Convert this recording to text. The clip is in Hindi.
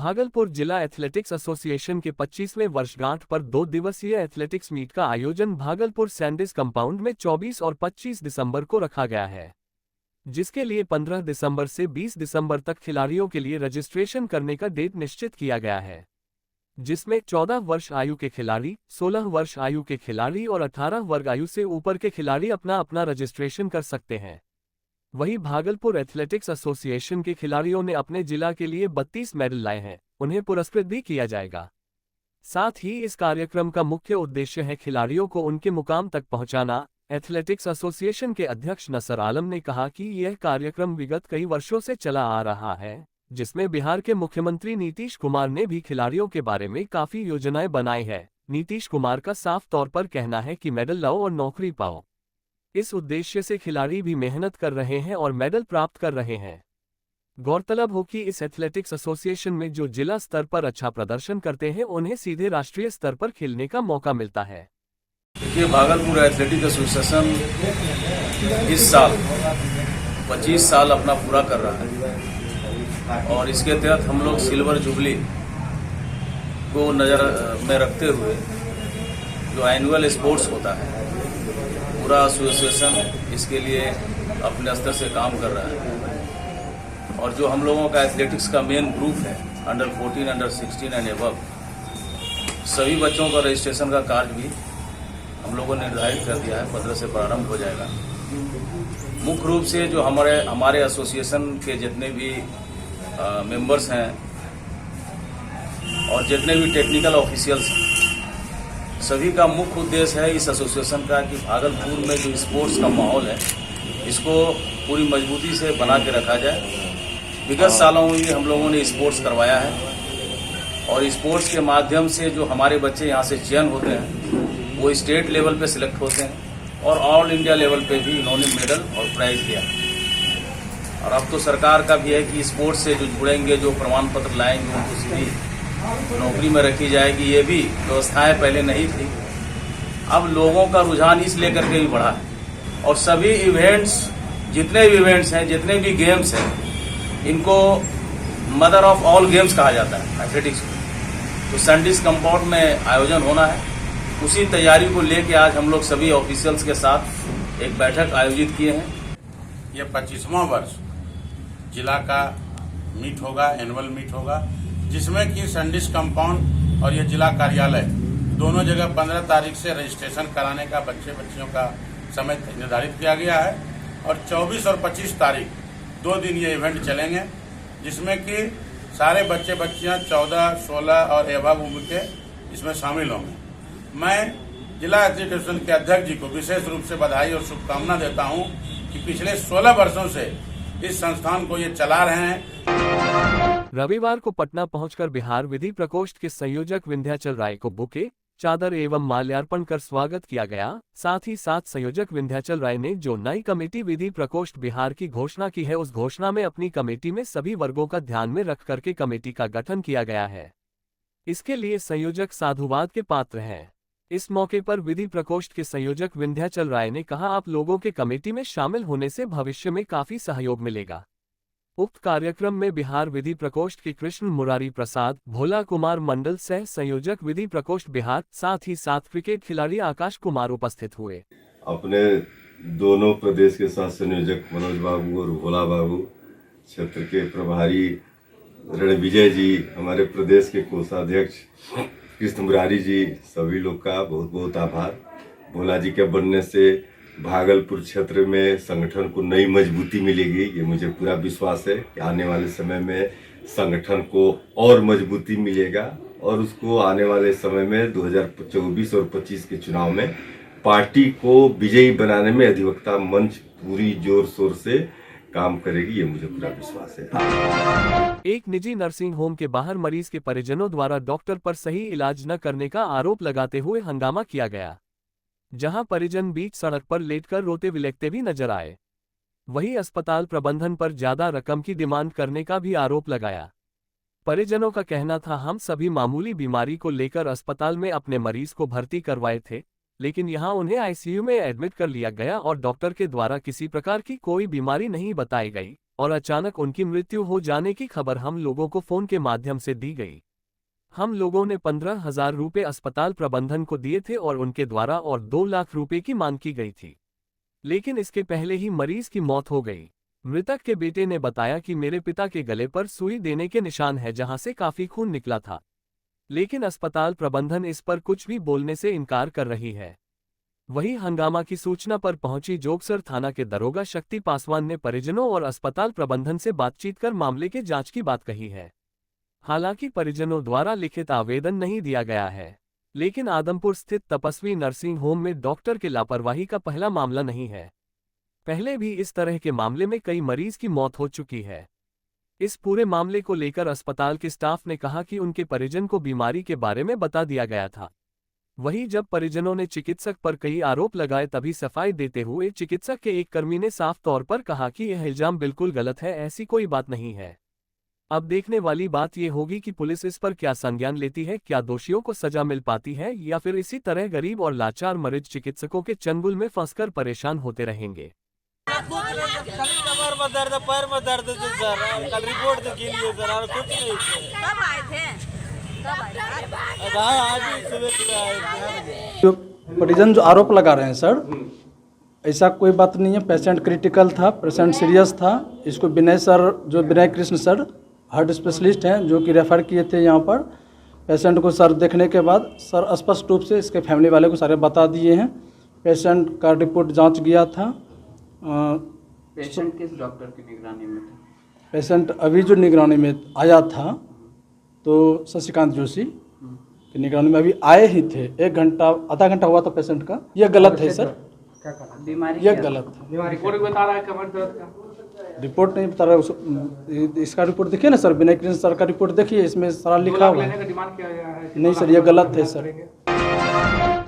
भागलपुर जिला एथलेटिक्स एसोसिएशन के 25वें वर्षगांठ पर 2 दिवसीय एथलेटिक्स मीट का आयोजन भागलपुर सैंडिस कंपाउंड में 24 और 25 दिसंबर को रखा गया है, जिसके लिए 15 दिसंबर से 20 दिसंबर तक खिलाड़ियों के लिए रजिस्ट्रेशन करने का डेट निश्चित किया गया है, जिसमें 14 वर्ष आयु के खिलाड़ी, 16 वर्ष आयु के खिलाड़ी और 18 वर्ग आयु से ऊपर के खिलाड़ी अपना अपना रजिस्ट्रेशन कर सकते हैं। वहीं भागलपुर एथलेटिक्स एसोसिएशन के खिलाड़ियों ने अपने जिला के लिए 32 मेडल लाए हैं, उन्हें पुरस्कृत भी किया जाएगा। साथ ही इस कार्यक्रम का मुख्य उद्देश्य है खिलाड़ियों को उनके मुकाम तक पहुंचाना। एथलेटिक्स एसोसिएशन के अध्यक्ष नसर आलम ने कहा कि यह कार्यक्रम विगत कई वर्षों से चला आ रहा है, जिसमें बिहार के मुख्यमंत्री नीतीश कुमार ने भी खिलाड़ियों के बारे में काफी योजनाएं बनाई है। नीतीश कुमार का साफ तौर पर कहना है कि मेडल लाओ और नौकरी पाओ। इस उद्देश्य से खिलाड़ी भी मेहनत कर रहे हैं और मेडल प्राप्त कर रहे हैं। गौरतलब हो कि इस एथलेटिक्स एसोसिएशन में जो जिला स्तर पर अच्छा प्रदर्शन करते हैं उन्हें सीधे राष्ट्रीय स्तर पर खेलने का मौका मिलता है। देखिए, भागलपुर एथलेटिक्स एसोसिएशन इस साल 25 साल अपना पूरा कर रहा है और इसके तहत हम लोग सिल्वर जुबली को नज़र में रखते हुए जो एनुअल स्पोर्ट्स होता है, पूरा एसोसिएशन इसके लिए अपने स्तर से काम कर रहा है। और जो हम लोगों का एथलेटिक्स का मेन ग्रुप है, अंडर 14, अंडर 16 एंड एबव, सभी बच्चों का रजिस्ट्रेशन का कार्य भी हम लोगों ने निर्धारित कर दिया है, 15 से प्रारंभ हो जाएगा। मुख्य रूप से जो हमारे एसोसिएशन के जितने भी मेंबर्स हैं और जितने भी टेक्निकल ऑफिशियल्स हैं, सभी का मुख्य उद्देश्य है इस एसोसिएशन का कि भागलपुर में जो स्पोर्ट्स का माहौल है इसको पूरी मजबूती से बना के रखा जाए। विगत सालों में भी हम लोगों ने स्पोर्ट्स करवाया है और स्पोर्ट्स के माध्यम से जो हमारे बच्चे यहाँ से चयन होते हैं वो स्टेट लेवल पे सिलेक्ट होते हैं और ऑल इंडिया लेवल पे भी इन्होंने मेडल और प्राइज दिया। और अब तो सरकार का भी है कि स्पोर्ट्स से जो जुड़ेंगे, जो प्रमाण पत्र लाएंगे, उनको सीधी नौकरी में रखी जाएगी। ये भी व्यवस्थाएं पहले नहीं थी, अब लोगों का रुझान इस लेकर के भी बढ़ा है और सभी इवेंट्स, जितने भी इवेंट्स हैं, जितने भी गेम्स हैं, इनको मदर ऑफ ऑल गेम्स कहा जाता है एथलेटिक्स को। तो सैंडिस कंपाउंड में आयोजन होना है, उसी तैयारी को लेके आज हम लोग सभी ऑफिशियल्स के साथ एक बैठक आयोजित किए हैं। ये 25वां वर्ष जिला का मीट होगा, एनुअल मीट होगा, जिसमें कि सैंडिस कंपाउंड और ये जिला कार्यालय दोनों जगह 15 तारीख से रजिस्ट्रेशन कराने का बच्चियों का समय निर्धारित किया गया है और 24 और 25 तारीख 2 दिन ये इवेंट चलेंगे, जिसमें कि सारे बच्चियां 14, 16 और एबव उम्र के इसमें शामिल होंगे। मैं जिला एथलेटिक्स एसोसिएशन के अध्यक्ष जी को विशेष रूप से बधाई और शुभकामना देता हूं कि पिछले 16 वर्षों से इस संस्थान को ये चला रहे हैं। रविवार को पटना पहुंचकर बिहार विधि प्रकोष्ठ के संयोजक विंध्याचल राय को बुके, चादर एवं माल्यार्पण कर स्वागत किया गया। साथ ही साथ संयोजक विंध्याचल राय ने जो नई कमेटी विधि प्रकोष्ठ बिहार की घोषणा की है, उस घोषणा में अपनी कमेटी में सभी वर्गों का ध्यान में रख करके कमेटी का गठन किया गया है। इसके लिए संयोजक साधुवाद के पात्र हैं। इस मौके पर विधि प्रकोष्ठ के संयोजक विंध्याचल राय ने कहा, आप लोगों के कमेटी में शामिल होने से भविष्य में काफी सहयोग मिलेगा। उक्त कार्यक्रम में बिहार विधि प्रकोष्ठ के कृष्ण मुरारी प्रसाद, भोला कुमार मंडल सह संयोजक विधि प्रकोष्ठ बिहार, साथ ही साथ क्रिकेट खिलाड़ी आकाश कुमार उपस्थित हुए। अपने दोनों प्रदेश के साथ संयोजक मनोज बाबू और भोला बाबू, क्षेत्र के प्रभारी रणविजय जी, हमारे प्रदेश के कोषाध्यक्ष कृष्ण मुरारी जी, सभी लोग का बहुत बहुत आभार। भोला जी के बनने से भागलपुर क्षेत्र में संगठन को नई मजबूती मिलेगी, ये मुझे पूरा विश्वास है कि आने वाले समय में संगठन को और मजबूती मिलेगा और उसको आने वाले समय में 2024 और 25 के चुनाव में पार्टी को विजयी बनाने में अधिवक्ता मंच पूरी जोर शोर से काम करेगी, ये मुझे पूरा विश्वास है। एक निजी नर्सिंग होम के बाहर मरीज के परिजनों द्वारा डॉक्टर पर सही इलाज न करने का आरोप लगाते हुए हंगामा किया गया, जहां परिजन बीच सड़क पर लेटकर रोते बिलखते भी नजर आए। वहीं अस्पताल प्रबंधन पर ज्यादा रकम की डिमांड करने का भी आरोप लगाया। परिजनों का कहना था, हम सभी मामूली बीमारी को लेकर अस्पताल में अपने मरीज को भर्ती करवाए थे, लेकिन यहां उन्हें आईसीयू में एडमिट कर लिया गया और डॉक्टर के द्वारा किसी प्रकार की कोई बीमारी नहीं बताई गई और अचानक उनकी मृत्यु हो जाने की खबर हम लोगों को फोन के माध्यम से दी गई। हम लोगों ने 15,000 रुपये अस्पताल प्रबंधन को दिए थे और उनके द्वारा और 2 लाख रुपए की मांग की गई थी, लेकिन इसके पहले ही मरीज की मौत हो गई। मृतक के बेटे ने बताया कि मेरे पिता के गले पर सुई देने के निशान है जहां से काफी खून निकला था, लेकिन अस्पताल प्रबंधन इस पर कुछ भी बोलने से इनकार कर रही है। वहीं हंगामा की सूचना पर पहुंची जोगसर थाना के दरोगा शक्ति पासवान ने परिजनों और अस्पताल प्रबंधन से बातचीत कर मामले के जांच की बात कही है। हालांकि परिजनों द्वारा लिखित आवेदन नहीं दिया गया है, लेकिन आदमपुर स्थित तपस्वी नर्सिंग होम में डॉक्टर के लापरवाही का पहला मामला नहीं है। पहले भी इस तरह के मामले में कई मरीज की मौत हो चुकी है। इस पूरे मामले को लेकर अस्पताल के स्टाफ ने कहा कि उनके परिजन को बीमारी के बारे में बता दिया गया था। वहीं जब परिजनों ने चिकित्सक पर कई आरोप लगाए तभी सफाई देते हुए चिकित्सक के एक कर्मी ने साफ तौर पर कहा कि यह इल्जाम बिल्कुल गलत है, ऐसी कोई बात नहीं है। अब देखने वाली बात यह होगी कि पुलिस इस पर क्या संज्ञान लेती है, क्या दोषियों को सजा मिल पाती है या फिर इसी तरह गरीब और लाचार मरीज चिकित्सकों के चंगुल में फंसकर परेशान होते रहेंगे। कमर में दर्द, पैर में दर्द थी सर, कल रिपोर्ट तो की लिए सर, और कुछ नहीं थे। कब आए थे? आज ही सुबह आए थे। जो परिजन जो आरोप लगा रहे हैं सर, ऐसा कोई बात नहीं है। पेशेंट क्रिटिकल था, पेशेंट सीरियस था। इसको विनय सर, जो विनय कृष्ण सर हार्ट स्पेशलिस्ट हैं, जो कि रेफ़र किए थे यहाँ पर। पेशेंट को सर देखने के बाद सर स्पष्ट रूप से इसके फैमिली वाले को सारे बता दिए हैं। पेशेंट का रिपोर्ट जांच गया था। पेशेंट किस डॉक्टर की निगरानी में था? पेशेंट अभी जो निगरानी में आया था तो शशिकांत जोशी की निगरानी में अभी आए ही थे। 1 घंटा आधा घंटा हुआ था पेशेंट का। यह गलत है सर, बीमारी यह गलत है। रिपोर्ट बता रहा है कमर दर्द का, रिपोर्ट नहीं बता रहा। इसका रिपोर्ट देखिए ना सर, विनय कृष्ण सर का रिपोर्ट देखिए, इसमें सारा लिखा हुआ है। डिमांड किया गया है। नहीं सर, यह गलत है सर।